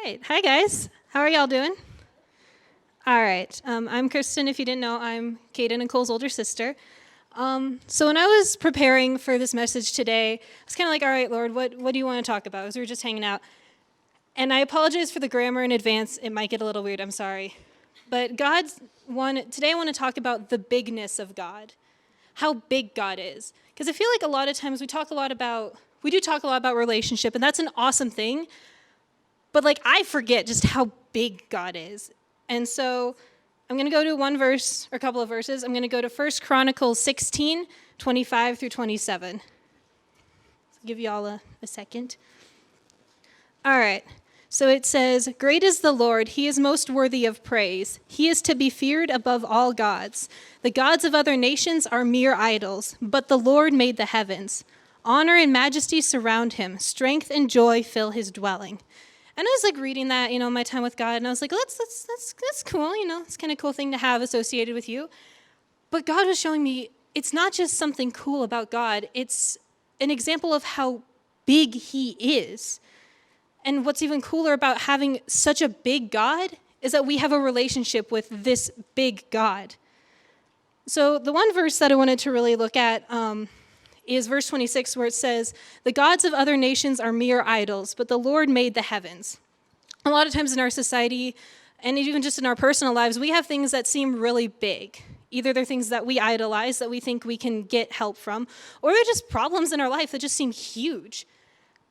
right. Hi, guys. How are y'all doing? All right. I'm Krysten. If you didn't know, I'm Kaden and Cole's older sister. So when I was preparing for this message today, I was kind of like, all right, Lord, what do you want to talk about? As we were just hanging out. And I apologize for the grammar in advance. It might get a little weird. I'm sorry. But today I want to talk about the bigness of God, how big God is. Because I feel like a lot of times we do talk a lot about relationship, and that's an awesome thing. But I forget just how big God is. And so I'm going to go to one verse, or a couple of verses. I'm going to go to 1 Chronicles 16, 25 through 27. I'll give you all a second. All right. So it says, "Great is the Lord, he is most worthy of praise. He is to be feared above all gods. The gods of other nations are mere idols, but the Lord made the heavens. Honor and majesty surround him. Strength and joy fill his dwelling." And I was reading that, my time with God, and I was like, well, that's cool, it's kind of cool thing to have associated with you. But God was showing me it's not just something cool about God, it's an example of how big he is. And what's even cooler about having such a big God is that we have a relationship with this big God. So the one verse that I wanted to really look at is verse 26, where it says, "The gods of other nations are mere idols, but the Lord made the heavens." A lot of times in our society, and even just in our personal lives, we have things that seem really big. Either they're things that we idolize, that we think we can get help from, or they're just problems in our life that just seem huge.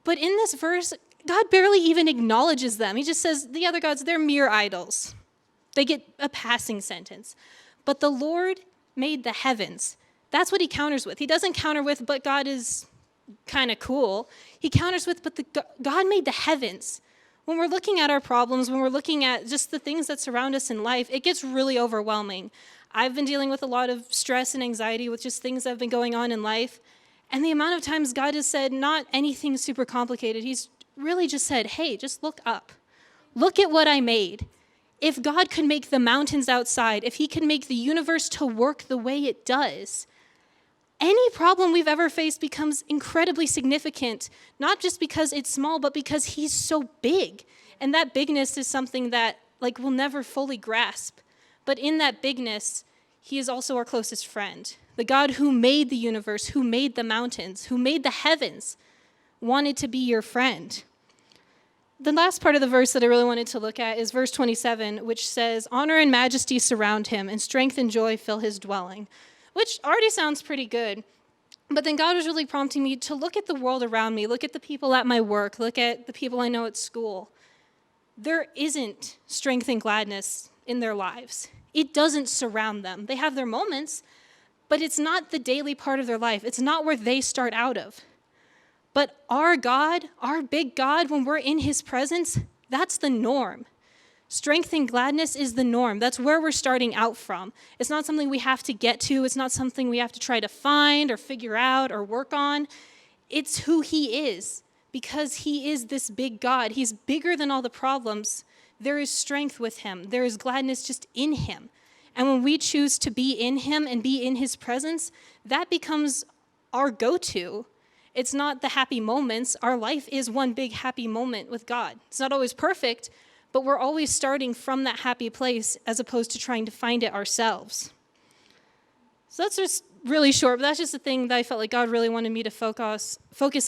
But in this verse, God barely even acknowledges them. He just says, the other gods, they're mere idols. They get a passing sentence. But the Lord made the heavens. That's what he counters with. He doesn't counter with, but God is kind of cool. He counters with, but God made the heavens. When we're looking at our problems, when we're looking at just the things that surround us in life, it gets really overwhelming. I've been dealing with a lot of stress and anxiety with just things that have been going on in life. And the amount of times God has said, not anything super complicated. He's really just said, hey, just look up. Look at what I made. If God could make the mountains outside, if he can make the universe to work the way it does, any problem we've ever faced becomes incredibly significant, not just because it's small, but because he's so big. And that bigness is something that we'll never fully grasp. But in that bigness, he is also our closest friend. The God who made the universe, who made the mountains, who made the heavens, wanted to be your friend. The last part of the verse that I really wanted to look at is verse 27, which says, "Honor and majesty surround him, and strength and joy fill his dwelling," which already sounds pretty good. But then God was really prompting me to look at the world around me, look at the people at my work, look at the people I know at school. There isn't strength and gladness in their lives. It doesn't surround them. They have their moments, but it's not the daily part of their life. It's not where they start out of. But our God, our big God, when we're in his presence, that's the norm. Strength and gladness is the norm. That's where we're starting out from. It's not something we have to get to. It's not something we have to try to find or figure out or work on. It's who he is, because he is this big God. He's bigger than all the problems. There is strength with him. There is gladness just in him. And when we choose to be in him and be in his presence, that becomes our go-to. It's not the happy moments. Our life is one big happy moment with God. It's not always perfect, but we're always starting from that happy place as opposed to trying to find it ourselves. So that's just really short, but that's just the thing that I felt like God really wanted me to focus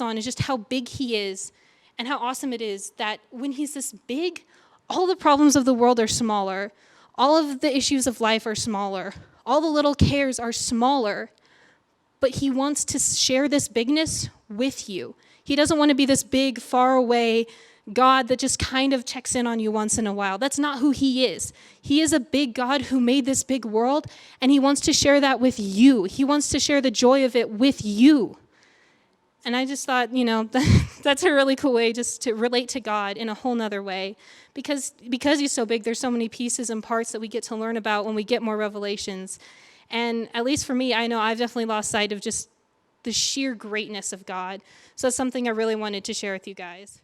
on, is just how big he is and how awesome it is that when he's this big, all the problems of the world are smaller. All of the issues of life are smaller. All the little cares are smaller. But he wants to share this bigness with you. He doesn't want to be this big, far away God that just kind of checks in on you once in a while. That's not who he is. He is a big God who made this big world, and he wants to share that with you. He wants to share the joy of it with you. And I just thought, that's a really cool way just to relate to God in a whole nother way. Because he's so big, there's so many pieces and parts that we get to learn about when we get more revelations. And at least for me, I know I've definitely lost sight of just the sheer greatness of God. So it's something I really wanted to share with you guys.